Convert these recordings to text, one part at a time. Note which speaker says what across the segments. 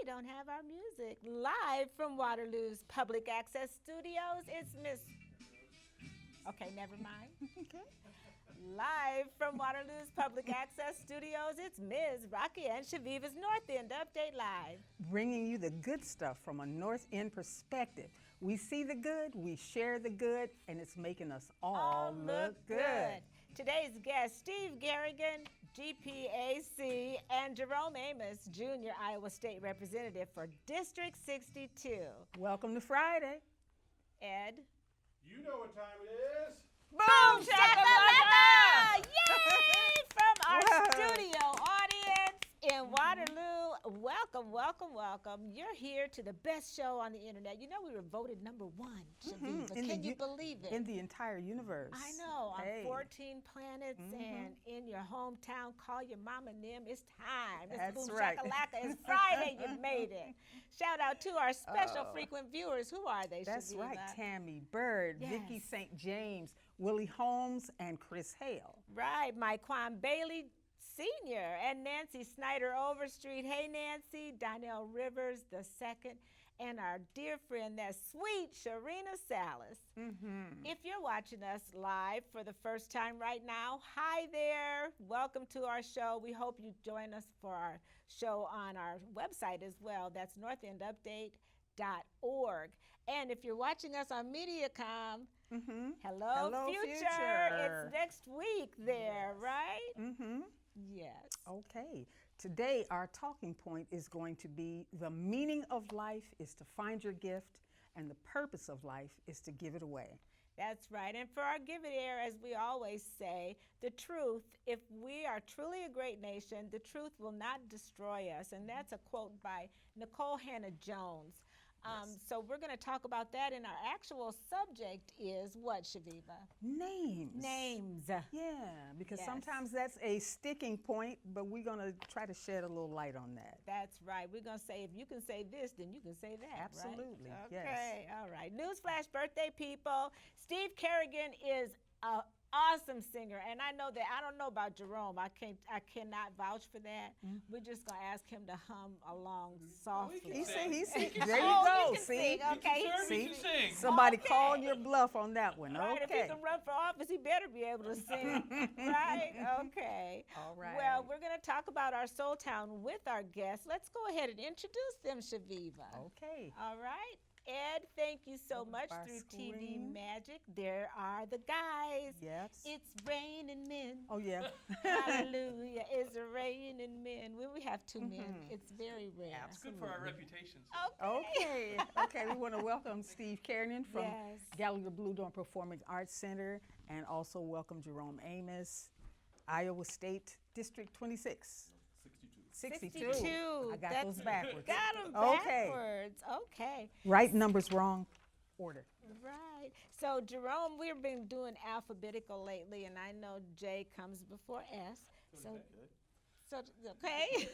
Speaker 1: don't have our music. Live from Waterloo's Public Access Studios, it's Miss. Okay, never mind.
Speaker 2: Okay.
Speaker 1: Live from Waterloo's Public Access Studios, it's Ms. Rocky and Shaviva's North End Update Live.
Speaker 2: Bringing you the good stuff from a North End perspective. We see the good, we share the good, and it's making us all look good.
Speaker 1: Today's guests, Steve Carignan, GPAC, and Jerome Amos, Jr. Iowa State Representative for District 62.
Speaker 2: Welcome to Friday.
Speaker 1: Ed.
Speaker 3: You know what time it is.
Speaker 1: Boom shakalaka! Yay! From our
Speaker 2: Wow.
Speaker 1: studio audience in Waterloo. Welcome, welcome, welcome. You're here to the best show on the internet. You know we were voted #1, Shaviva. Can you believe it?
Speaker 2: In the entire universe.
Speaker 1: I know,
Speaker 2: Hey.
Speaker 1: on 14 planets and in your hometown. Call your mama and them. It's time. It's
Speaker 2: That's
Speaker 1: boom
Speaker 2: right.
Speaker 1: shakalaka. It's Friday. You made it. Shout out to our special frequent viewers. Who are they,
Speaker 2: That's
Speaker 1: Shaviva?
Speaker 2: right. Tammy Bird, Vicky
Speaker 1: Yes.
Speaker 2: St. James, Willie Holmes, and Chris Hale.
Speaker 1: Right, Myquan Bailey Sr. and Nancy Snyder Overstreet. Hey, Nancy. Donnell Rivers II. And our dear friend, that sweet Sharina Salas. If you're watching us live for the first time right now, hi there. Welcome to our show. We hope you join us for our show on our website as well. That's northendupdate.org. And if you're watching us on MediaCom, hello,
Speaker 2: Hello,
Speaker 1: future.
Speaker 2: future.
Speaker 1: It's next week there, right? Yes.
Speaker 2: Okay. Today, our talking point is going to be the meaning of life is to find your gift, and the purpose of life is to give it away.
Speaker 1: That's right. And for our Give It Air, as we always say, the truth, if we are truly a great nation, the truth will not destroy us. And that's a quote by Nicole Hannah-Jones. So we're going to talk about that, and our actual subject is what, Shaviva?
Speaker 2: Names.
Speaker 1: Names.
Speaker 2: Yeah, because
Speaker 1: Yes.
Speaker 2: sometimes that's a sticking point, but we're going to try to shed a little light on that.
Speaker 1: That's right. We're going to say, if you can say this, then you can say that.
Speaker 2: Absolutely,
Speaker 1: Right?
Speaker 2: yes.
Speaker 1: Okay, all right. Newsflash, birthday people. Steve Carignan is an awesome singer, and I know that, I don't know about Jerome. I cannot vouch for that. We're just going to ask him to hum along softly.
Speaker 3: can
Speaker 2: He
Speaker 3: sing.
Speaker 2: said, there you
Speaker 1: Oh,
Speaker 2: go.
Speaker 1: he can
Speaker 2: See?
Speaker 1: sing. Okay, he
Speaker 3: Certainly
Speaker 2: See?
Speaker 3: can sing.
Speaker 2: Somebody
Speaker 1: Okay.
Speaker 2: called your bluff on that one.
Speaker 1: Right, if he
Speaker 2: Okay.
Speaker 1: can run for office, he better be able to sing. Right? Okay.
Speaker 2: All right.
Speaker 1: Well, we're going to talk about our Soul Town with our guests. Let's go ahead and introduce them, Shaviva.
Speaker 2: Okay.
Speaker 1: All right. Ed, thank you so
Speaker 2: Over
Speaker 1: much
Speaker 2: our
Speaker 1: through TV
Speaker 2: screen.
Speaker 1: Magic. There are the guys.
Speaker 2: Yes.
Speaker 1: It's raining men.
Speaker 2: Oh, yeah.
Speaker 1: Hallelujah. It's raining men. When we have two men, it's very rare.
Speaker 3: It's good for our reputations.
Speaker 1: Okay.
Speaker 2: Okay. We want to welcome Steve Carignan from
Speaker 1: Yes.
Speaker 2: Gallagher Bluedorn Performing Arts Center, and also welcome Jerome Amos, Iowa State District 26. 62.
Speaker 1: 62.
Speaker 2: I got
Speaker 1: That's-
Speaker 2: those backwards.
Speaker 1: Got them
Speaker 2: Okay.
Speaker 1: backwards. Okay.
Speaker 2: Right numbers, wrong order.
Speaker 1: Right. So, Jerome, we've been doing alphabetical lately, and I know J comes before S. So okay.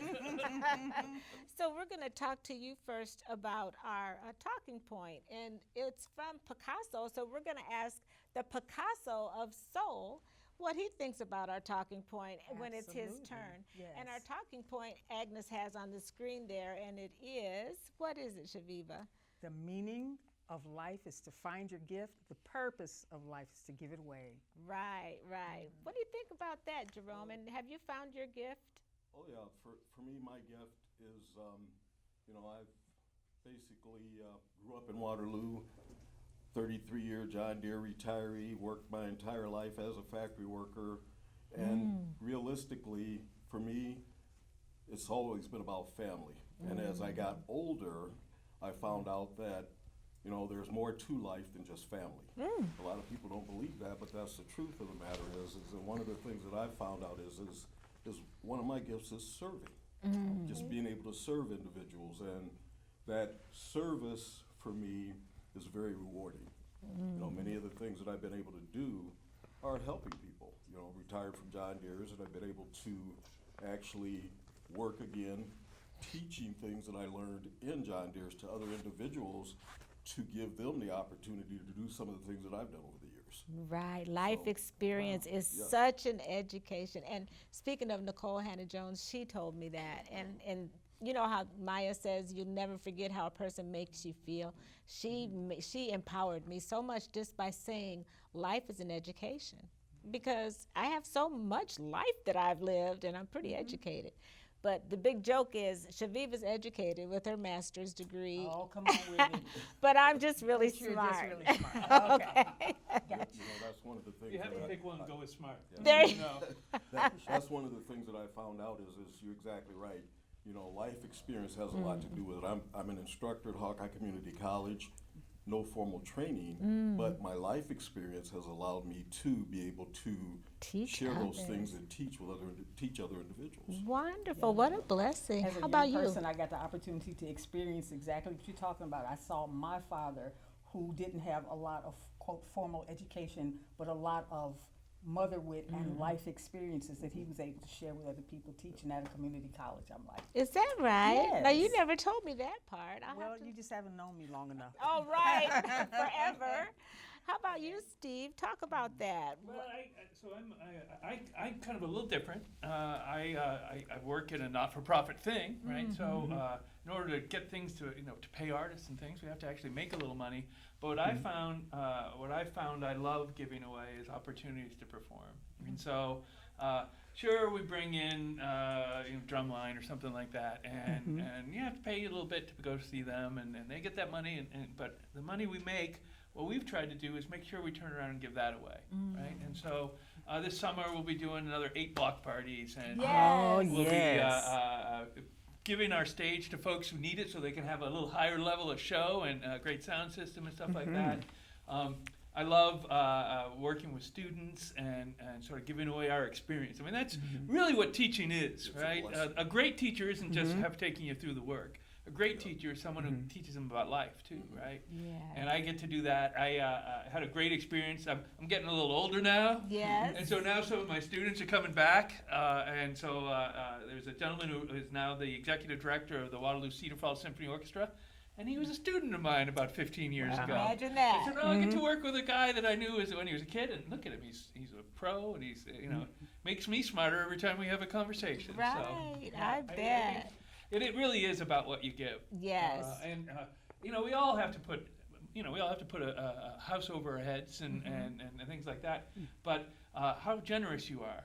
Speaker 1: So we're going to talk to you first about our talking point, and it's from Picasso. So we're going to ask the Picasso of soul what he thinks about our talking point when it's his
Speaker 2: Absolutely.
Speaker 1: turn.
Speaker 2: Yes.
Speaker 1: And our talking point Agnes has on the screen there, and it is, what is it, Shaviva?
Speaker 2: The meaning of life is to find your gift. The purpose of life is to give it away.
Speaker 1: Right, right. What do you think about that, Jerome? And have you found your gift?
Speaker 3: Oh yeah, for me, my gift is, I've basically grew up in Waterloo, 33-year John Deere retiree, worked my entire life as a factory worker, and realistically, for me, it's always been about family. And as I got older, I found out that, there's more to life than just family. A lot of people don't believe that, but that's the truth of the matter is that one of the things that I've found out is one of my gifts is serving. Just being able to serve individuals, and that service for me is very rewarding. Many of the things that I've been able to do are helping people. Retired from John Deere's, and I've been able to actually work again, teaching things that I learned in John Deere's to other individuals to give them the opportunity to do some of the things that I've done over the years.
Speaker 1: Right. Life
Speaker 3: So,
Speaker 1: experience is
Speaker 3: yeah.
Speaker 1: such an education. And speaking of Nicole Hannah-Jones, she told me that. And you know how Maya says you never forget how a person makes you feel. She empowered me so much just by saying life is an education, because I have so much life that I've lived and I'm pretty educated. But the big joke is Shaviva's educated with her master's degree.
Speaker 2: Oh, come on with it.
Speaker 1: But I'm just really
Speaker 2: But you're
Speaker 1: smart.
Speaker 2: just really smart. Okay.
Speaker 3: That's one of the things.
Speaker 4: You have to
Speaker 3: that
Speaker 4: pick one and go with smart.
Speaker 1: There you
Speaker 3: That's one of the things that I found out is you're exactly right. Life experience has a lot to do with it. I'm an instructor at Hawkeye Community College, no formal training, but my life experience has allowed me to be able to share those things and teach other individuals.
Speaker 1: Wonderful. What a blessing.
Speaker 2: As a
Speaker 1: How about
Speaker 2: young
Speaker 1: you?
Speaker 2: person, I got the opportunity to experience exactly what you're talking about. I saw my father, who didn't have a lot of, quote, formal education, but a lot of motherwit and life experiences that he was able to share with other people teaching at a community college. I'm like,
Speaker 1: Is that right? Now, you
Speaker 2: Yes.
Speaker 1: never told me that part.
Speaker 2: well, you just haven't known me long enough.
Speaker 1: All right. Forever. How about you, Steve? Talk about that.
Speaker 4: Well, I'm kind of a little different. I work in a not-for-profit thing, right? So in order to get things to pay artists and things, we have to actually make a little money. But what I found I love giving away is opportunities to perform. And so sure, we bring in drumline or something like that, and you have to pay a little bit to go see them, and they get that money, but the money we make, what we've tried to do is make sure we turn around and give that away, right? And so this summer we'll be doing another 8 block parties, and
Speaker 2: Oh,
Speaker 4: we'll
Speaker 2: yes.
Speaker 4: be giving our stage to folks who need it so they can have a little higher level of show and a great sound system and stuff like that. I love working with students and sort of giving away our experience. I mean, that's really what teaching is,
Speaker 3: It's a
Speaker 4: right?
Speaker 3: blessing.
Speaker 4: A great teacher isn't just taking you through the work. A great teacher is someone who teaches them about life too, right?
Speaker 1: Yeah.
Speaker 4: And I get to do that. I had a great experience. I'm getting a little older now.
Speaker 1: Yes.
Speaker 4: And so now some of my students are coming back. And so there's a gentleman who is now the executive director of the Waterloo Cedar Falls Symphony Orchestra. And he was a student of mine about 15 years ago.
Speaker 1: Imagine that.
Speaker 4: I said, I get to work with a guy that I knew when he was a kid. And look at him. He's a pro. And he's, makes me smarter every time we have a conversation.
Speaker 1: Right.
Speaker 4: So,
Speaker 1: I bet.
Speaker 4: it really is about what you give.
Speaker 1: Yes.
Speaker 4: And we all have to put, a house over our heads and things like that. But how generous you are,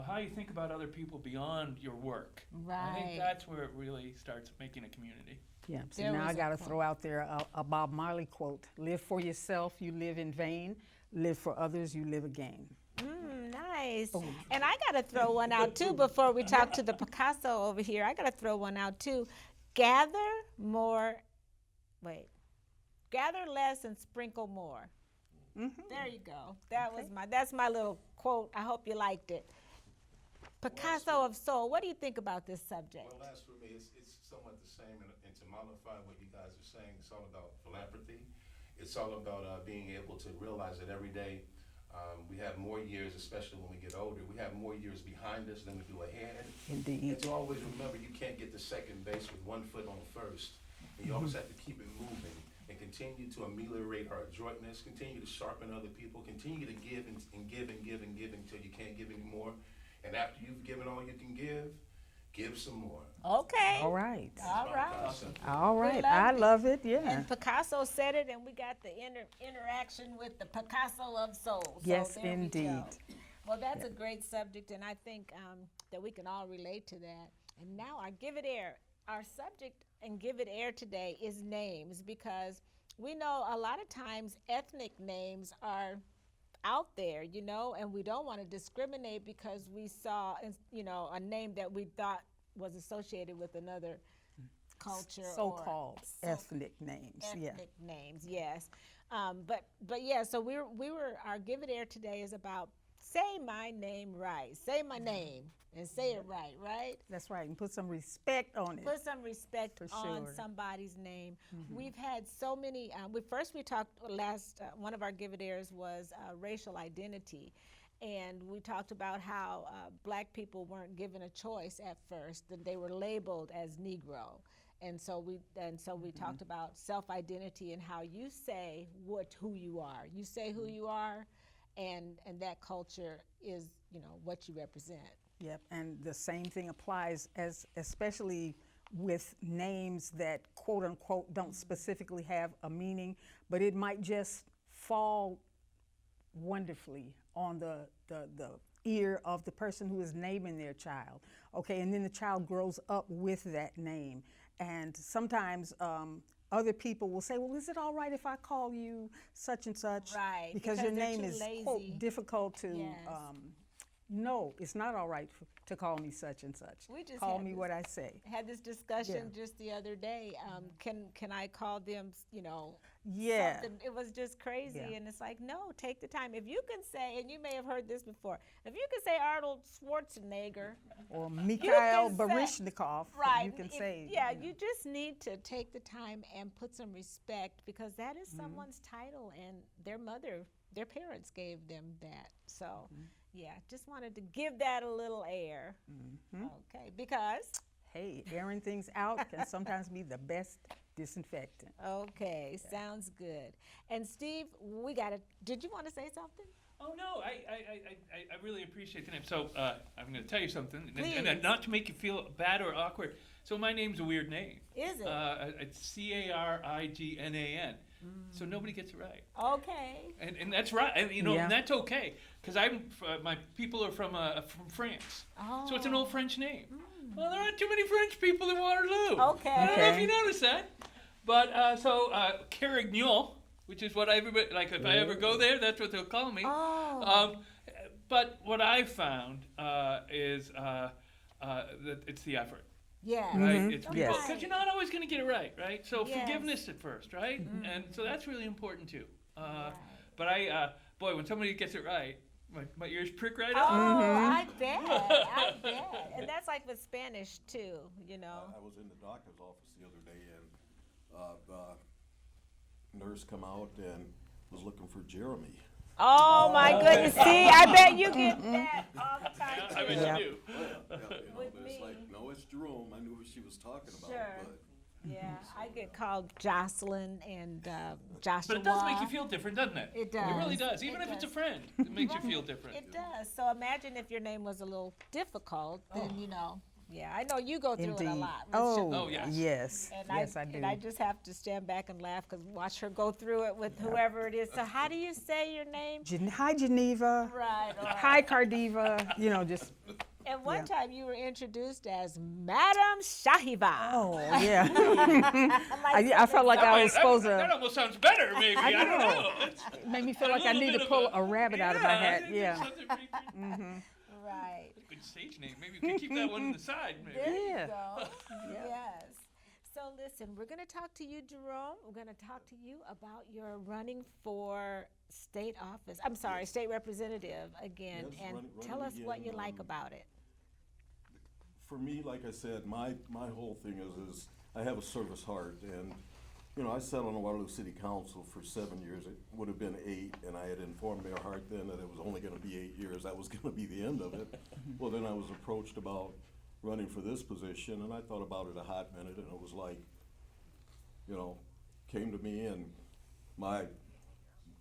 Speaker 4: how you think about other people beyond your work. I think
Speaker 1: Right.
Speaker 4: that's where it really starts making a community.
Speaker 2: Yeah. So
Speaker 1: There
Speaker 2: now
Speaker 1: was
Speaker 2: I
Speaker 1: a
Speaker 2: got to
Speaker 1: quote.
Speaker 2: throw out there a Bob Marley quote: "Live for yourself, you live in vain. Live for others, you live again."
Speaker 1: Nice. And I got to throw one out too before we talk to the Picasso over here. I got to throw one out too. Gather less and sprinkle more. There you go. That's my little quote. I hope you liked it. Picasso of Soul, what do you think about this subject?
Speaker 5: Well, as for me, it's somewhat the same, and to modify what you guys are saying, it's all about philanthropy. It's all about being able to realize that every day we have more years, especially when we get older. We have more years behind us than we do ahead.
Speaker 2: Indeed.
Speaker 5: And to always remember, you can't get to second base with one foot on first. And you always have to keep it moving and continue to ameliorate our adroitness, continue to sharpen other people, continue to give and give and give and give until you can't give anymore. And after you've given all you can give some more.
Speaker 1: Okay.
Speaker 2: All right.
Speaker 1: All
Speaker 5: My
Speaker 1: right.
Speaker 5: concept.
Speaker 2: All right.
Speaker 1: love
Speaker 2: I
Speaker 1: it.
Speaker 2: love it. Yeah.
Speaker 1: And Picasso said it, and we got the interaction with the Picasso of Soul. So
Speaker 2: Yes,
Speaker 1: there we go.
Speaker 2: indeed.
Speaker 1: Well, that's a great subject, and I think that we can all relate to that. And now our Give It Air. Our subject in Give It Air today is names, because we know a lot of times ethnic names are out there, and we don't want to discriminate because we saw, a name that we thought was associated with another culture or
Speaker 2: So-called ethnic names. Yeah.
Speaker 1: ethnic names, yes. But yeah, so our Give It Air today is about say my name right. Say my name and say it right?
Speaker 2: That's right. And put some respect on it.
Speaker 1: Put some respect
Speaker 2: For
Speaker 1: on
Speaker 2: sure.
Speaker 1: somebody's name. We've had so many, we talked one of our Give It Airs was racial identity. And we talked about how black people weren't given a choice at first, that they were labeled as Negro. And so we talked about self-identity and how you say who you are. You say who you are, and that culture is, what you represent.
Speaker 2: Yep, and the same thing applies especially with names that quote unquote don't specifically have a meaning, but it might just fall wonderfully on the ear of the person who is naming their child. Okay, and then the child grows up with that name. And sometimes other people will say, well, is it all right if I call you such and such?
Speaker 1: Right,
Speaker 2: Because
Speaker 1: because
Speaker 2: your
Speaker 1: they're
Speaker 2: name
Speaker 1: too
Speaker 2: is,
Speaker 1: lazy.
Speaker 2: quote, difficult to,
Speaker 1: Yes.
Speaker 2: no, it's not all right to call me such and such.
Speaker 1: We just
Speaker 2: Call
Speaker 1: had
Speaker 2: me
Speaker 1: this-
Speaker 2: what I say.
Speaker 1: Had this discussion just the other day. Can I call them,
Speaker 2: Yeah.
Speaker 1: something? It was just crazy.
Speaker 2: Yeah.
Speaker 1: And it's like, no, take the time. If you can say, and you may have heard this before, if you can say Arnold Schwarzenegger,
Speaker 2: Or Mikhail
Speaker 1: can say-
Speaker 2: Baryshnikov,
Speaker 1: right?
Speaker 2: you can
Speaker 1: if-
Speaker 2: say.
Speaker 1: Yeah,
Speaker 2: you know.
Speaker 1: you just need to take the time and put some respect, because that is
Speaker 2: Mm-hmm.
Speaker 1: someone's title, and their parents gave them that. So,
Speaker 2: Mm-hmm.
Speaker 1: yeah, just wanted to give that a little air.
Speaker 2: Mm-hmm.
Speaker 1: Okay, because.
Speaker 2: Hey, airing things out can sometimes be the best disinfectant.
Speaker 1: Okay, sounds good. And Steve, did you want to say something?
Speaker 4: Oh no, I really appreciate the name. So I'm going to tell you something, and
Speaker 1: Please.
Speaker 4: not to make you feel bad or awkward. So my name's a weird name.
Speaker 1: Is it?
Speaker 4: It's Carignan. So nobody gets it right,
Speaker 1: Okay.
Speaker 4: and that's right. And,
Speaker 2: Yeah.
Speaker 4: and that's okay, because my people are from France,
Speaker 1: Oh.
Speaker 4: so it's an old French name. Well, there aren't too many French people in Waterloo.
Speaker 1: Okay.
Speaker 4: I don't know if
Speaker 2: Okay.
Speaker 4: you noticed that, but Carignan, which is what everybody like. If I ever go there, that's what they'll call me.
Speaker 1: Oh.
Speaker 4: But what I found is that it's the effort,
Speaker 1: Yeah.
Speaker 4: right?
Speaker 2: Mhm.
Speaker 4: It's people,
Speaker 2: Yes.
Speaker 4: because you're not always going to get it right, right? So
Speaker 1: Yes.
Speaker 4: forgiveness at first, right? And so that's really important too.
Speaker 1: Right.
Speaker 4: But boy, when somebody gets it right, my ears prick right
Speaker 1: Oh,
Speaker 4: up.
Speaker 1: I bet. I bet. And that's like with Spanish too,
Speaker 3: I was in the doctor's office the other day, and the nurse come out and was looking for Jeremy.
Speaker 1: Oh my goodness. See, I bet you get that all the time
Speaker 4: I
Speaker 1: too.
Speaker 4: bet
Speaker 2: Yeah.
Speaker 4: you do.
Speaker 1: With
Speaker 3: But
Speaker 1: me.
Speaker 3: it's like, no, it's Jerome. I knew what she was talking about.
Speaker 1: Sure.
Speaker 3: But
Speaker 1: Yeah, I get called Jocelyn and Joshua.
Speaker 4: But it does make you feel different, doesn't it?
Speaker 1: It does.
Speaker 4: It really does. Even
Speaker 1: It
Speaker 4: if it's a
Speaker 1: does.
Speaker 4: friend, it makes you feel different.
Speaker 1: It does. So imagine if your name was a little difficult, then Yeah, I know you go through it a
Speaker 2: Indeed.
Speaker 1: lot. with
Speaker 2: Oh,
Speaker 4: Oh, yes.
Speaker 2: yes.
Speaker 1: And
Speaker 2: Yes, I do.
Speaker 1: And I just have to stand back and laugh because watch her go through it with whoever it is. So how do you say your name?
Speaker 2: Hi, Geneva.
Speaker 1: Right.
Speaker 2: Hi, Cardiva. Just.
Speaker 1: And one time you were introduced as Madam Shahiva.
Speaker 2: Oh, yeah.
Speaker 1: Like
Speaker 2: I felt like I was supposed
Speaker 4: That
Speaker 2: to.
Speaker 4: almost sounds better, maybe. I don't know.
Speaker 2: It made me feel like I need to pull a rabbit out of my hat. Yeah.
Speaker 1: Right.
Speaker 4: Good stage name. Maybe we could keep that one on the side. Maybe.
Speaker 1: There
Speaker 2: Yeah.
Speaker 1: you go.
Speaker 2: Yeah.
Speaker 1: Yes. So listen, we're going to talk to you, Jerome. We're going to talk to you about your running for state office. I'm sorry, state representative again.
Speaker 3: Yes,
Speaker 1: And
Speaker 3: running
Speaker 1: tell us what you
Speaker 3: again,
Speaker 1: like about it.
Speaker 3: for me, like I said, my whole thing is I have a service heart, and I sat on the Waterloo City Council for 7 years. It would have been 8, and I had informed Mayor Hart then that it was only going to be 8 years. That was going to be the end of it. Well, then I was approached about running for this position, and I thought about it a hot minute, and it was like, came to me, and my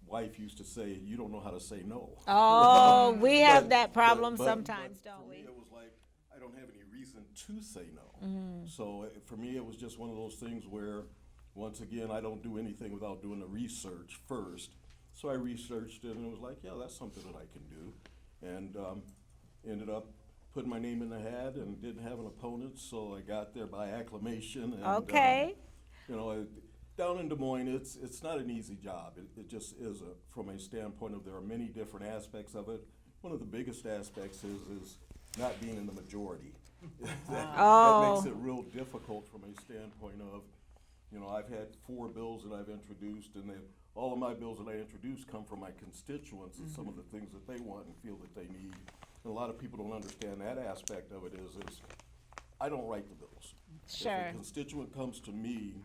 Speaker 3: wife used to say, "You don't know how to say no."
Speaker 1: Oh, we have that problem
Speaker 3: but
Speaker 1: sometimes,
Speaker 3: for
Speaker 1: don't
Speaker 3: me,
Speaker 1: we?
Speaker 3: it was like, I don't have any reason to say no. So for me, it was just one of those things where, once again, I don't do anything without doing the research first. So I researched it, and it was like, yeah, that's something that I can do. And ended up putting my name in the hat and didn't have an opponent, so I got there by acclamation. And,
Speaker 1: Okay.
Speaker 3: down in Des Moines, it's not an easy job. It just is from a standpoint of there are many different aspects of it. One of the biggest aspects is not being in the majority. That makes it real difficult from a standpoint of, I've had 4 bills that I've introduced, and all of my bills that I introduce come from my constituents and some of the things that they want and feel that they need. And a lot of people don't understand that aspect of it is I don't write the bills.
Speaker 1: Sure.
Speaker 3: If a constituent comes to me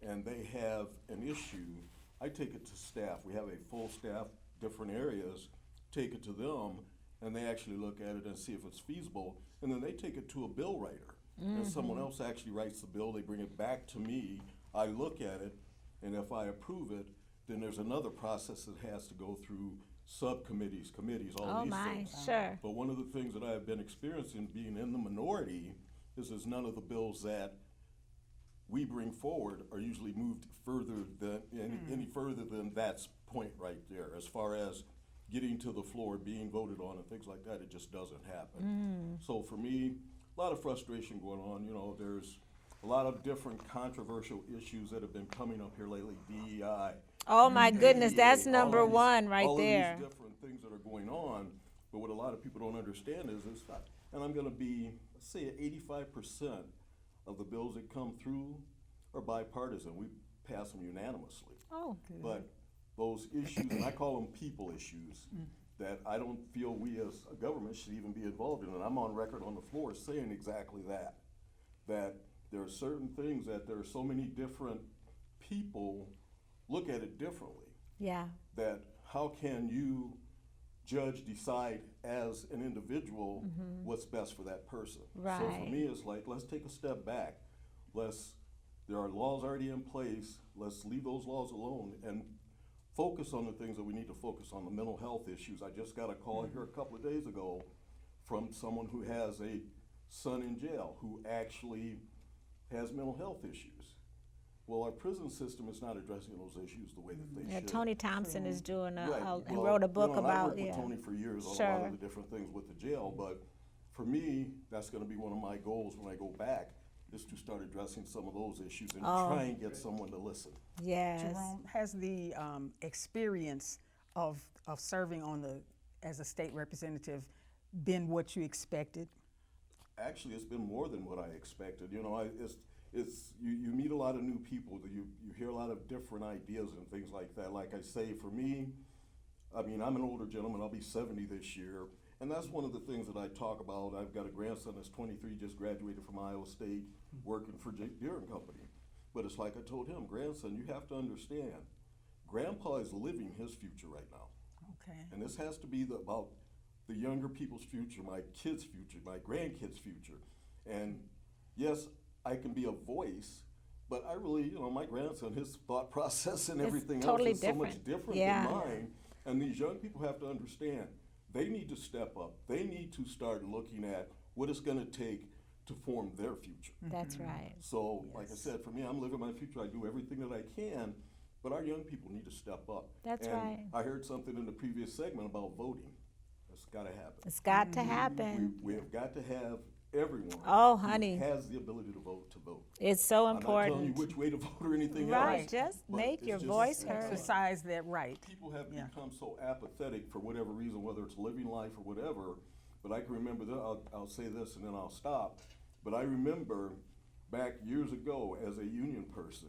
Speaker 3: and they have an issue, I take it to staff. We have a full staff, different areas, take it to them, and they actually look at it and see if it's feasible, and then they take it to a bill writer. And someone else actually writes the bill, they bring it back to me, I look at it, and if I approve it, then there's another process that has to go through subcommittees, committees, all
Speaker 1: Oh
Speaker 3: these
Speaker 1: my,
Speaker 3: things.
Speaker 1: sure.
Speaker 3: But one of the things that I have been experiencing being in the minority is none of the bills that we bring forward are usually moved further than, any further than that point right there. As far as getting to the floor, being voted on and things like that, it just doesn't happen. So for me, a lot of frustration going on. You know, there's a lot of different controversial issues that have been coming up here lately, DEI.
Speaker 1: Oh my goodness, that's
Speaker 3: all
Speaker 1: number
Speaker 3: of these-
Speaker 1: one right
Speaker 3: all
Speaker 1: there.
Speaker 3: of these different things that are going on, but what a lot of people don't understand is, and I'm gonna be, let's say 85% of the bills that come through are bipartisan. We pass them unanimously.
Speaker 1: Oh,
Speaker 3: But those issues, and I call them people issues, that I don't feel we as a government should even be involved in. And I'm on record on the floor saying exactly that. That there are certain things that there are so many different people look at it differently.
Speaker 1: yeah.
Speaker 3: That how can you judge, decide as an individual what's best for that person? So for
Speaker 1: Right.
Speaker 3: me, it's like, let's take a step back. There are laws already in place. Let's leave those laws alone and focus on the things that we need to focus on, the mental health issues. I just got a call here a couple of days ago from someone who has a son in jail who actually has mental health issues. Well, our prison system is not addressing those issues the way that they
Speaker 1: Yeah,
Speaker 3: should.
Speaker 1: Tony Thompson is doing
Speaker 3: Right.
Speaker 1: he
Speaker 3: Well,
Speaker 1: wrote a book
Speaker 3: and I
Speaker 1: about,
Speaker 3: worked
Speaker 1: yeah.
Speaker 3: with Tony for years on a lot
Speaker 1: Sure.
Speaker 3: of the different things with the jail, but for me, that's gonna be one of my goals when I go back, is to start addressing some of those issues and
Speaker 1: Oh.
Speaker 3: try and get someone to listen.
Speaker 1: Yes.
Speaker 2: Jerome, has the experience of serving as a state representative been what you expected?
Speaker 3: Actually, it's been more than what I expected. You know, you meet a lot of new people, that you hear a lot of different ideas and things like that. Like I say, for me, I mean, I'm an older gentleman, I'll be 70 this year, and that's one of the things that I talk about. I've got a grandson that's 23, just graduated from Iowa State, working for Deere and Company. But it's like I told him, grandson, you have to understand, Grandpa is living his future right now.
Speaker 2: Okay.
Speaker 3: And this has to be about the younger people's future, my kids' future, my grandkids' future. And yes, I can be a voice, but I really, you know, my grandson, his thought process and
Speaker 1: It's
Speaker 3: everything
Speaker 1: totally
Speaker 3: else is so much different
Speaker 1: Yeah.
Speaker 3: than mine. And these young people have to understand, they need to step up. They need to start looking at what it's gonna take to form their future.
Speaker 1: That's right.
Speaker 3: So, like I said, for me, I'm living my future. I do everything that I can, but our young people need to step up.
Speaker 1: That's
Speaker 3: And
Speaker 1: right.
Speaker 3: I heard something in the previous segment about voting. That's gotta happen.
Speaker 1: It's got to happen.
Speaker 3: We have got to have everyone
Speaker 1: Oh,
Speaker 3: who
Speaker 1: honey.
Speaker 3: has the ability to vote to vote.
Speaker 1: It's so
Speaker 3: I'm not telling you
Speaker 1: important.
Speaker 3: which way to vote or anything
Speaker 1: Right,
Speaker 3: else.
Speaker 1: just
Speaker 3: but
Speaker 1: make
Speaker 3: it's
Speaker 1: your
Speaker 3: just-
Speaker 1: voice heard.
Speaker 2: Exercise that right.
Speaker 3: People have
Speaker 2: Yeah.
Speaker 3: become so apathetic for whatever reason, whether it's living life or whatever. But I can remember that, I'll say this and then I'll stop. But I remember back years ago as a union person,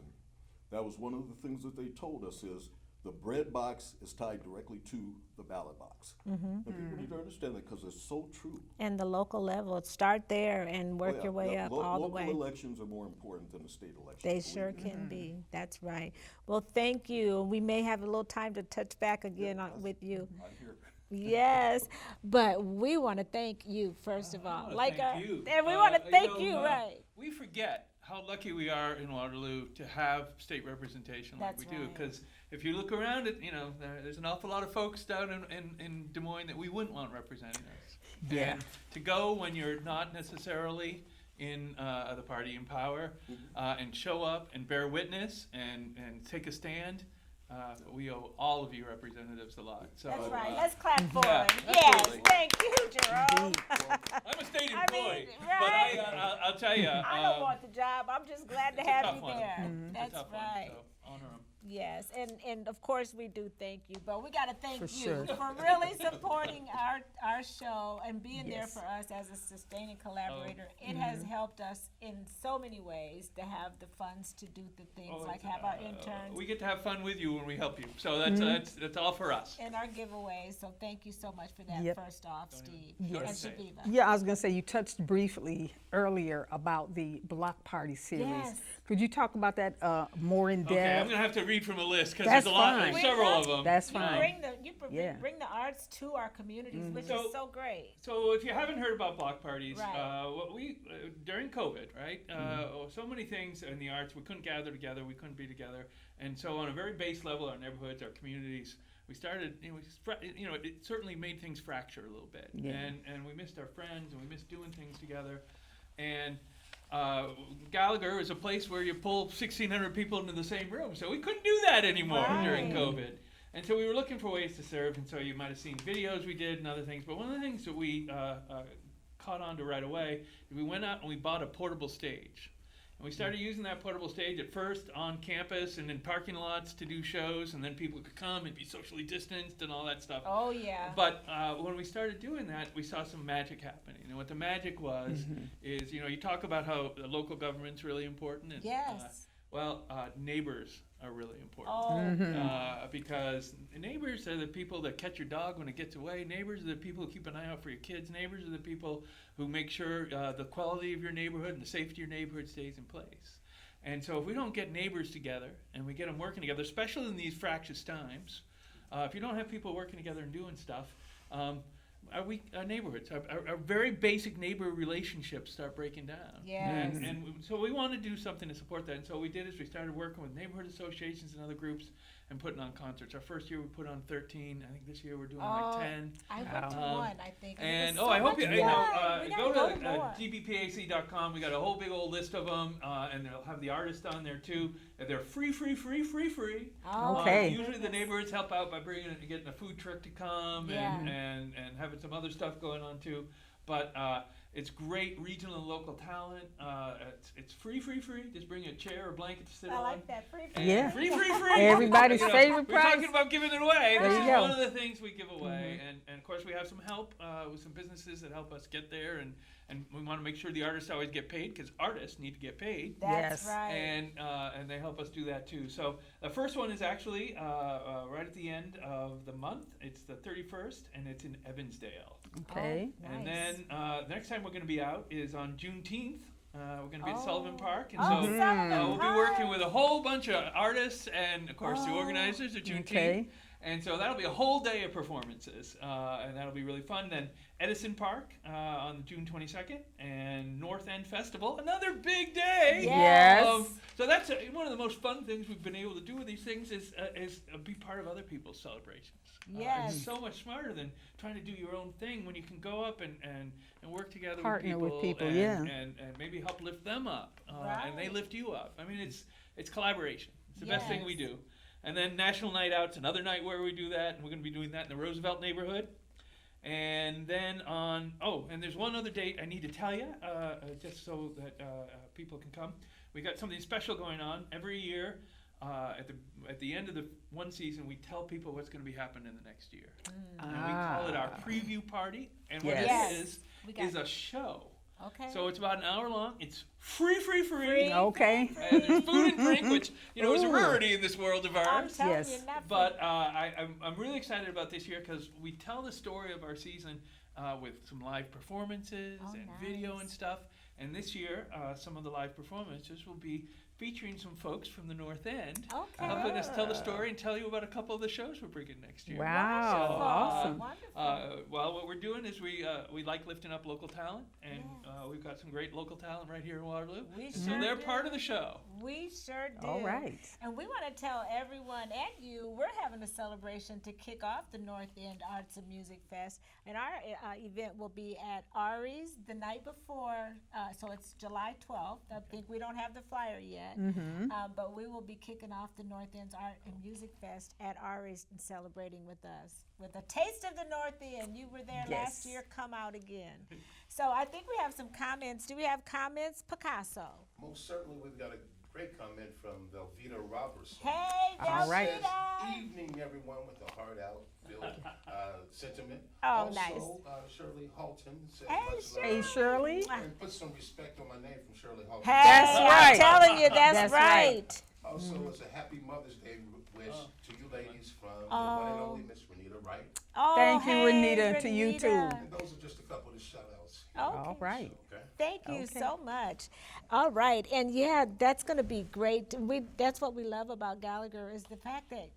Speaker 3: that was one of the things that they told us is the bread box is tied directly to the ballot box. And people need to understand that because it's so true.
Speaker 1: And the local level, start there and work
Speaker 3: Oh, yeah,
Speaker 1: your way
Speaker 3: yeah.
Speaker 1: up all the way.
Speaker 3: Local elections are more important than the state elections.
Speaker 1: They
Speaker 3: believe
Speaker 1: sure
Speaker 3: me.
Speaker 1: can be. That's right. Well, thank you. We may have a little time to touch back again with you.
Speaker 3: I'm here.
Speaker 1: Yes, but we want to thank you first of all.
Speaker 4: Thank you.
Speaker 1: And we want to thank
Speaker 4: know,
Speaker 1: you, right?
Speaker 4: We forget how lucky we are in Waterloo to have state representation like
Speaker 1: That's
Speaker 4: we do.
Speaker 1: right.
Speaker 4: Because if you look around, there's an awful lot of folks down in Des Moines that we wouldn't want representing us.
Speaker 2: Yeah.
Speaker 4: And to go when you're not necessarily in the party in power and show up and bear witness and take a stand. We owe all of you representatives a lot. So,
Speaker 1: That's right. Let's clap for
Speaker 4: yeah,
Speaker 1: him. Yes,
Speaker 4: absolutely.
Speaker 1: thank you, Jerome.
Speaker 4: I'm a state
Speaker 1: I mean,
Speaker 4: employee,
Speaker 1: right?
Speaker 4: but I'll tell you.
Speaker 1: I don't want the job. I'm just glad to
Speaker 4: it's a
Speaker 1: have
Speaker 4: tough
Speaker 1: you
Speaker 4: one.
Speaker 1: there.
Speaker 4: It's a
Speaker 1: That's
Speaker 4: tough one,
Speaker 1: right.
Speaker 4: so honor 'em.
Speaker 1: Yes, and of course we do thank you, but we got to thank
Speaker 2: For
Speaker 1: you
Speaker 2: sure.
Speaker 1: for really supporting our show and being there
Speaker 2: Yes.
Speaker 1: for us as a sustaining collaborator. It has helped us in so many ways to have the funds to do the things
Speaker 4: Oh,
Speaker 1: like
Speaker 4: it's,
Speaker 1: have our interns
Speaker 4: We get to have fun with you when we help you. So that's all for us.
Speaker 1: and our giveaways. So thank you so much for that.
Speaker 2: Yep.
Speaker 1: First off, Steve
Speaker 2: Yes.
Speaker 1: and Shaviva.
Speaker 2: Yeah, I was going to say, you touched briefly earlier about the block party series.
Speaker 1: Yes.
Speaker 2: Could you talk about that more in
Speaker 4: Okay,
Speaker 2: depth?
Speaker 4: I'm gonna have to read from a list because
Speaker 2: That's
Speaker 4: there's a lot.
Speaker 2: fine.
Speaker 4: There's several of
Speaker 1: We
Speaker 4: them.
Speaker 2: That's
Speaker 1: You
Speaker 2: fine. Yeah.
Speaker 1: bring the arts to our communities, which
Speaker 4: So-
Speaker 1: is so great.
Speaker 4: So if you haven't heard about block parties,
Speaker 1: Right.
Speaker 4: what we during COVID, right? So many things in the arts, we couldn't gather together, we couldn't be together, and so on a very base level, our neighborhoods, our communities, we started. It certainly made things fracture a little bit,
Speaker 2: Yeah.
Speaker 4: and we missed our friends, and we missed doing things together, and Gallagher is a place where you pull 1,600 people into the same room, so we couldn't do that anymore during COVID. And so we were looking for ways to serve, and so you might have seen videos we did and other things. But one of the things that we caught on to right away is we went out and we bought a portable stage. And we started using that portable stage at first on campus and in parking lots to do shows, and then people could come and be socially distanced and all that stuff.
Speaker 1: Oh, yeah.
Speaker 4: But when we started doing that, we saw some magic happening. And what the magic was is, you talk about how the local government's really important. And,
Speaker 1: Yes.
Speaker 4: Neighbors are really important.
Speaker 1: Oh.
Speaker 4: Because neighbors are the people that catch your dog when it gets away. Neighbors are the people who keep an eye out for your kids. Neighbors are the people who make sure the quality of your neighborhood and the safety of your neighborhood stays in place. And so if we don't get neighbors together and we get them working together, especially in these fractious times, if you don't have people working together and doing stuff, our neighborhoods, our very basic neighbor relationships start breaking down.
Speaker 1: Yes.
Speaker 4: And so we want to do something to support that. And so what we did is we started working with neighborhood associations and other groups and putting on concerts. Our first year we put on 13. I think this year we're doing like 10.
Speaker 1: I went to one, I think.
Speaker 4: And
Speaker 1: it was
Speaker 4: I
Speaker 1: so
Speaker 4: hope you
Speaker 1: much
Speaker 4: know.
Speaker 1: fun. We
Speaker 4: Go
Speaker 1: gotta
Speaker 4: to
Speaker 1: more.
Speaker 4: dbpac.com. We got a whole big old list of them, and they'll have the artists on there too. And they're free.
Speaker 1: Oh,
Speaker 2: Okay.
Speaker 4: Usually the neighborhoods help out by getting a food truck to come
Speaker 1: Yeah.
Speaker 4: and having some other stuff going on too. But it's great regional and local talent. It's free. Just bring a chair or blanket to sit
Speaker 1: I
Speaker 4: on.
Speaker 1: like that. Free.
Speaker 4: And
Speaker 2: Yeah.
Speaker 4: Free.
Speaker 2: Everybody's favorite
Speaker 4: We're
Speaker 2: prize.
Speaker 4: talking about giving it away.
Speaker 2: There
Speaker 4: This
Speaker 2: you
Speaker 4: is
Speaker 2: go.
Speaker 4: one of the things we give away. And of course we have some help with some businesses that help us get there. And we want to make sure the artists always get paid, because artists need to get paid.
Speaker 1: That's
Speaker 2: Yes.
Speaker 1: right.
Speaker 4: And they help us do that too. So the first one is actually right at the end of the month. It's the 31st, and it's in Evansdale.
Speaker 2: Okay.
Speaker 1: Oh,
Speaker 4: And
Speaker 1: nice.
Speaker 4: then the next time we're going to be out is on Juneteenth. We're going to be at
Speaker 1: Oh.
Speaker 4: Sullivan Park, and
Speaker 1: Oh,
Speaker 4: so
Speaker 1: Sullivan
Speaker 4: we'll be
Speaker 1: Park.
Speaker 4: working with a whole bunch of artists and, of course, the
Speaker 1: Oh.
Speaker 4: organizers of Juneteenth.
Speaker 2: Okay.
Speaker 4: And so that'll be a whole day of performances, and that'll be really fun. Then Edison Park on June 22nd, and North End Festival, another big day.
Speaker 2: Yes.
Speaker 4: So that's one of the most fun things we've been able to do with these things is be part of other people's celebrations.
Speaker 1: Yes.
Speaker 4: It's so much smarter than trying to do your own thing when you can go up and work together
Speaker 2: Partner
Speaker 4: with
Speaker 2: with
Speaker 4: people,
Speaker 2: people, yeah.
Speaker 4: and maybe help lift them up, and they
Speaker 1: Right.
Speaker 4: lift you up. I mean, it's collaboration. It's the best thing we
Speaker 1: Yes.
Speaker 4: do. And then National Night Out's another night where we do that, and we're going to be doing that in the Roosevelt neighborhood. And then and there's one other date I need to tell you, just so that people can come. We got something special going on every year. At the end of the one season, we tell people what's going to be happening in the next year, and we call it our preview party. And what
Speaker 2: Yes.
Speaker 4: it is
Speaker 1: We got
Speaker 4: a show.
Speaker 1: Okay.
Speaker 4: So it's about an hour long. It's free.
Speaker 2: Okay.
Speaker 4: And there's food and drink, which is a
Speaker 2: Ooh.
Speaker 4: rarity in this world of
Speaker 1: I'm
Speaker 4: ours.
Speaker 1: telling
Speaker 2: Yes.
Speaker 1: you, not
Speaker 4: But I'm really excited about this year because we tell the story of our season with some live performances
Speaker 1: Oh,
Speaker 4: and video
Speaker 1: nice.
Speaker 4: and stuff. And this year, some of the live performances will be featuring some folks from the North End,
Speaker 1: Okay.
Speaker 4: helping us tell the story and tell you about a couple of the shows we're bringing next year.
Speaker 2: Wow.
Speaker 1: Wonderful.
Speaker 2: Awesome.
Speaker 1: Wonderful.
Speaker 4: Well, what we're doing is we like lifting up local talent, and we've got some great local talent right here in Waterloo.
Speaker 1: We
Speaker 4: And
Speaker 1: sure
Speaker 4: so they're
Speaker 1: do.
Speaker 4: part of the show.
Speaker 1: We sure do.
Speaker 2: All right.
Speaker 1: And we want to tell everyone and you, we're having a celebration to kick off the North End Arts and Music Fest. And our event will be at Ari's the night before, so it's July 12th. I think we don't have the flyer yet. But we will be kicking off the North End's Art and Music Fest at Ari's and celebrating with us. With a taste of the North End. You were there last
Speaker 2: Yes.
Speaker 1: year, come out again. So I think we have some comments. Do we have comments? Picasso.
Speaker 5: Most certainly, we've got a great comment from Velveeta Robertson.
Speaker 1: Hey,
Speaker 2: All right.
Speaker 1: Velveeta.
Speaker 5: Evening, everyone, with a heart out filled sentiment.
Speaker 1: Oh,
Speaker 5: also,
Speaker 1: nice.
Speaker 5: Shirley Halton said
Speaker 1: Hey,
Speaker 5: much love.
Speaker 2: Hey, Shirley.
Speaker 5: And put some respect on my name from Shirley Halton.
Speaker 1: Hey,
Speaker 2: That's right.
Speaker 1: I'm telling you, that's,
Speaker 2: That's
Speaker 1: right.
Speaker 2: right.
Speaker 5: Also, it's a happy Mother's Day wish to you ladies from the
Speaker 1: Oh.
Speaker 5: one and only Miss Renita Wright.
Speaker 1: Oh,
Speaker 2: Thank you,
Speaker 1: hey,
Speaker 2: Renita, and to you, too.
Speaker 5: And those are just a couple of the shout-outs.
Speaker 1: Okay.
Speaker 2: All right.
Speaker 5: Okay?
Speaker 1: Thank you
Speaker 2: Okay.
Speaker 1: so much. All right, and yeah, that's going to be great. That's what we love about Gallagher is the fact that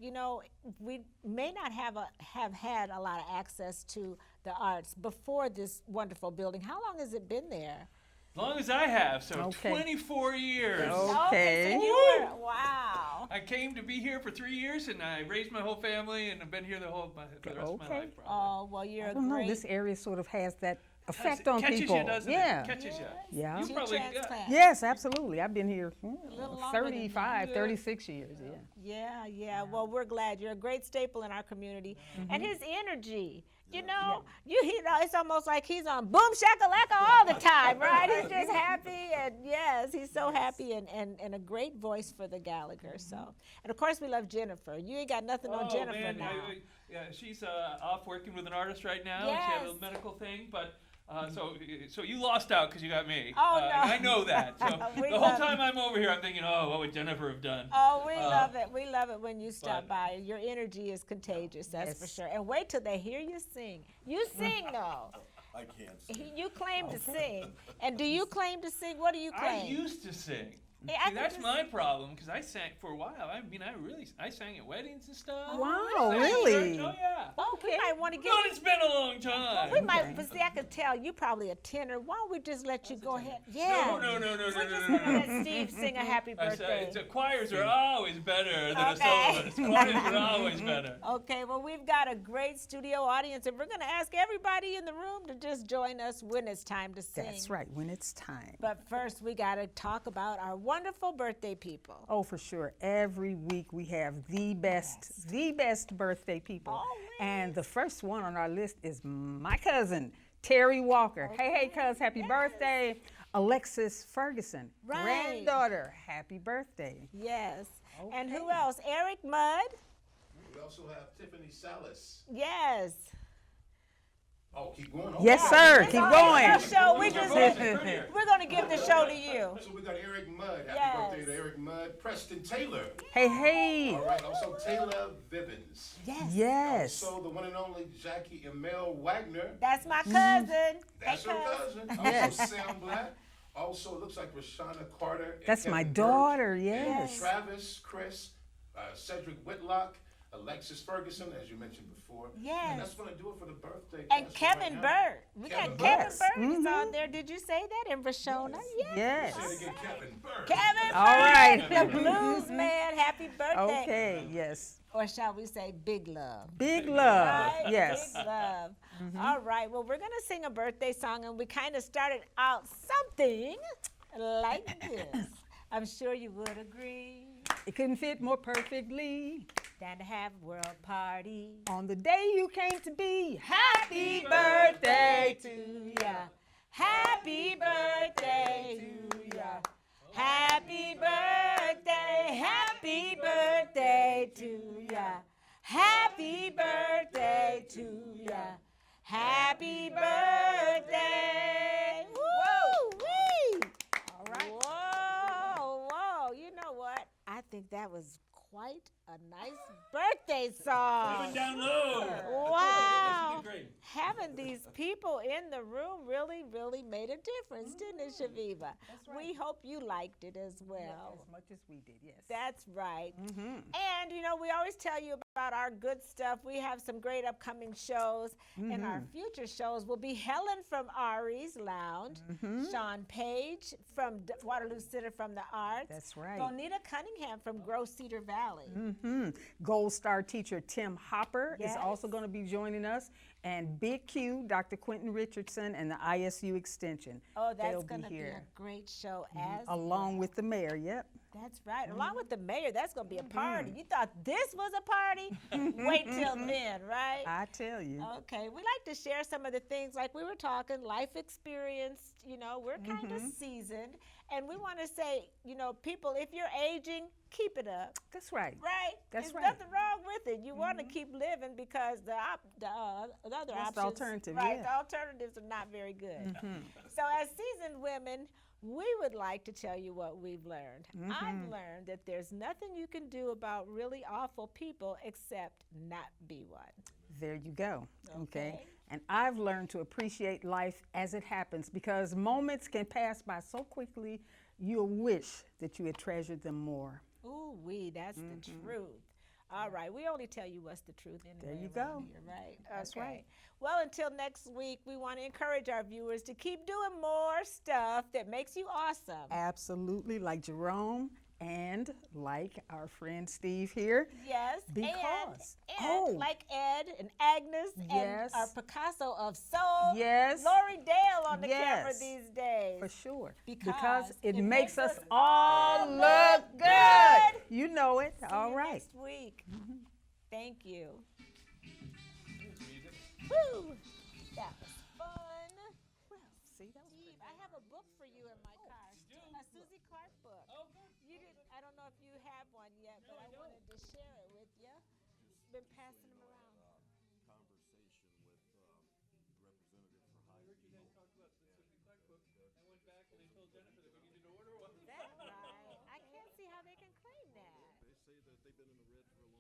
Speaker 1: we may not have had a lot of access to the arts before this wonderful building. How long has it been there?
Speaker 4: As long as I have, so
Speaker 2: Okay.
Speaker 4: 24 years.
Speaker 2: Okay.
Speaker 1: so you were, wow.
Speaker 4: I came to be here for 3 years, and I raised my whole family, and I've been here the rest of my
Speaker 2: Okay.
Speaker 4: life. Probably.
Speaker 1: Oh well, you're
Speaker 2: I
Speaker 1: a
Speaker 2: don't know.
Speaker 1: great.
Speaker 2: This area sort of has that effect on
Speaker 4: catches
Speaker 2: people.
Speaker 4: you, doesn't
Speaker 2: yeah.
Speaker 4: it? Catches you.
Speaker 2: Yeah.
Speaker 4: You probably,
Speaker 1: transplant.
Speaker 2: Yes, absolutely. I've been here
Speaker 1: little longer than
Speaker 2: 35,
Speaker 4: you.
Speaker 2: 36 years. Yeah.
Speaker 1: Yeah. Well, we're glad you're a great staple in our community, and his energy. You know, it's almost like he's on boom shakalaka all the time, right? He's just happy, and yes, he's so happy, and a great voice for the Gallagher. So, and of course, we love Jennifer. You ain't got nothing on Jennifer
Speaker 4: man,
Speaker 1: now.
Speaker 4: yeah, she's off working with an artist right now. She had a little
Speaker 1: Yes.
Speaker 4: medical thing, but so you lost out because you got me.
Speaker 1: Oh,
Speaker 4: and
Speaker 1: no.
Speaker 4: I know that. So
Speaker 1: We
Speaker 4: the whole
Speaker 1: love
Speaker 4: time I'm over here, I'm thinking, oh, what would Jennifer have done?
Speaker 1: Oh, we love it. We love it when you stop
Speaker 4: but-
Speaker 1: by. Your energy is contagious, that's for
Speaker 2: Yes.
Speaker 1: sure. And wait till they hear you sing. You sing, though.
Speaker 3: I can't say.
Speaker 1: You claim to sing. And do you claim to sing? What do you
Speaker 4: I
Speaker 1: claim?
Speaker 4: used to sing.
Speaker 1: Yeah, I
Speaker 4: See,
Speaker 1: could
Speaker 4: that's
Speaker 1: just-
Speaker 4: my problem because I sang for a while. I mean, I sang at weddings and stuff.
Speaker 2: Wow,
Speaker 4: I sang at
Speaker 2: really?
Speaker 4: church. Oh yeah.
Speaker 1: Oh, we might want to get.
Speaker 4: But it's been a long time.
Speaker 1: We might, but see, I could tell you probably a tenor. Why don't we just let you go ahead? Yeah.
Speaker 4: No.
Speaker 1: We're just
Speaker 4: no.
Speaker 1: gonna let Steve sing a happy
Speaker 4: I
Speaker 1: birthday.
Speaker 4: said, choirs are always better than
Speaker 1: Okay.
Speaker 4: a soloist. Choirs are always better.
Speaker 1: Okay, well, we've got a great studio audience, and we're going to ask everybody in the room to just join us when it's time to sing.
Speaker 2: That's right, when it's time.
Speaker 1: But first, we got to talk about our wonderful birthday people.
Speaker 2: Oh, for sure. Every week we have the best birthday people.
Speaker 1: Always.
Speaker 2: And the first one on our list is my cousin, Terry Walker. Hey, cuz, happy birthday. Alexis Ferguson,
Speaker 1: Right.
Speaker 2: granddaughter, happy birthday.
Speaker 1: Yes. And who
Speaker 2: Okay.
Speaker 1: else? Eric Mudd?
Speaker 5: We also have Tiffany Salas.
Speaker 1: Yes.
Speaker 5: Oh, keep going.
Speaker 2: Yes,
Speaker 5: Okay.
Speaker 2: sir.
Speaker 1: It's
Speaker 2: Keep
Speaker 1: our
Speaker 2: going.
Speaker 1: show. We
Speaker 5: Who's your
Speaker 1: just,
Speaker 5: voice? Prettier.
Speaker 1: we're going to give the show to you.
Speaker 5: So we got Eric Mudd. Happy
Speaker 1: Yes.
Speaker 5: birthday to Eric Mudd. Preston Taylor.
Speaker 2: Hey.
Speaker 5: All right. Also Taylor Vivens.
Speaker 2: Yes.
Speaker 5: Also the one and only Jackie Emil Wagner.
Speaker 1: That's my cousin.
Speaker 5: That's
Speaker 1: Hey,
Speaker 5: her
Speaker 1: cuz.
Speaker 5: cousin.
Speaker 2: Yes.
Speaker 5: Also Sam Black. Also it looks like Rashana Carter. And
Speaker 2: That's my
Speaker 5: Kevin
Speaker 2: daughter,
Speaker 5: Birch.
Speaker 2: yes.
Speaker 5: And Travis, Chris, Cedric Whitlock, Alexis Ferguson, as you mentioned before.
Speaker 1: Yes.
Speaker 5: And that's going to do it for the birthday.
Speaker 1: And
Speaker 5: cast
Speaker 1: Kevin
Speaker 5: right now.
Speaker 1: Burt. We
Speaker 5: Kevin
Speaker 1: got Kevin
Speaker 2: Burt.
Speaker 1: Burt is on there. Did you say that? And Rashona?
Speaker 2: Yes.
Speaker 5: Say it again, Kevin Burt.
Speaker 1: Kevin
Speaker 2: All
Speaker 1: Burt,
Speaker 2: right.
Speaker 1: the blues man. Happy birthday.
Speaker 2: Okay, yes.
Speaker 1: Or shall we say big love?
Speaker 2: Big love.
Speaker 1: Right?
Speaker 2: Yes.
Speaker 1: Big love. All right. Well, we're going to sing a birthday song, and we kind of started out something like this. I'm sure you would agree
Speaker 2: It couldn't fit more perfectly
Speaker 1: than to have a world party.
Speaker 2: on the day you came to be.
Speaker 1: Happy birthday to ya. Happy birthday to ya. Happy birthday. Happy birthday to ya. Happy birthday to ya. Happy birthday. Woo-wee.
Speaker 2: All right.
Speaker 1: Whoa. You know what? I think that was quite a nice birthday song.
Speaker 4: Even down low.
Speaker 1: Wow.
Speaker 4: You did great.
Speaker 1: Having these people in the room really, really made a difference, didn't it, Shaviva? We hope you liked it as well.
Speaker 2: As much as we did, yes.
Speaker 1: That's right. And, you know, we always tell you about our good stuff. We have some great upcoming shows. And our future shows will be Helen from Ari's Lounge, Sean Page from Waterloo Center from the Arts,
Speaker 2: That's right.
Speaker 1: Bonita Cunningham from Gross Cedar Valley.
Speaker 2: Gold Star teacher Tim Hopper
Speaker 1: Yes.
Speaker 2: is also going to be joining us. And Big Q, Dr. Quentin Richardson, and the ISU Extension.
Speaker 1: Oh, that's
Speaker 2: They'll
Speaker 1: going to be a
Speaker 2: here.
Speaker 1: great show as
Speaker 2: Along with the mayor, yep.
Speaker 1: That's right. Along with the mayor, that's going to be a party. You thought this was a party? Wait till then, right?
Speaker 2: I tell you.
Speaker 1: Okay, we like to share some of the things like we were talking, life experience, you know, we're kind of seasoned. And we want to say, you know, people, if you're aging, keep it up,
Speaker 2: That's right.
Speaker 1: right?
Speaker 2: That's
Speaker 1: There's
Speaker 2: right.
Speaker 1: nothing wrong with it. You want to keep living because the other
Speaker 2: That's the
Speaker 1: options,
Speaker 2: alternative,
Speaker 1: right?
Speaker 2: yeah.
Speaker 1: The alternatives are not very good. So as seasoned women, we would like to tell you what we've learned. I've learned that there's nothing you can do about really awful people except not be one.
Speaker 2: There you go. Okay.
Speaker 1: Okay.
Speaker 2: And I've learned to appreciate life as it happens because moments can pass by so quickly, you'll wish that you had treasured them more.
Speaker 1: Ooh, that's the truth. All right, we only tell you what's the truth anyway.
Speaker 2: There you
Speaker 1: around
Speaker 2: go.
Speaker 1: here, right?
Speaker 2: That's
Speaker 1: Okay.
Speaker 2: right.
Speaker 1: Well, until next week, we want to encourage our viewers to keep doing more stuff that makes you awesome.
Speaker 2: Absolutely, like Jerome And like our friend Steve here,
Speaker 1: Yes.
Speaker 2: Because-
Speaker 1: and like Ed and Agnes
Speaker 2: Yes.
Speaker 1: and our Picasso of soul.
Speaker 2: Yes.
Speaker 1: Lori Dale on the camera
Speaker 2: Yes.
Speaker 1: these days.
Speaker 2: for sure,
Speaker 1: Because
Speaker 2: it makes us
Speaker 1: all
Speaker 2: all
Speaker 1: look
Speaker 2: look good.
Speaker 1: good.
Speaker 2: You know it.
Speaker 1: See
Speaker 2: All
Speaker 1: you
Speaker 2: right.
Speaker 1: next week. Thank you. Woo! That was fun.
Speaker 2: See, that was
Speaker 1: Steve, I have a book for you in my car. A Susie Clark book.
Speaker 4: Oh, good.
Speaker 1: You didn't. I don't know if you have one yet, but I wanted to share it with you. Been passing them around.
Speaker 3: Conversation with, representative for high
Speaker 4: You guys talked about the Susie Clark book. I went back and they told Jennifer that we needed to order one.
Speaker 1: That's right. I can't see how they can claim that.
Speaker 3: They say that they've been in the red for a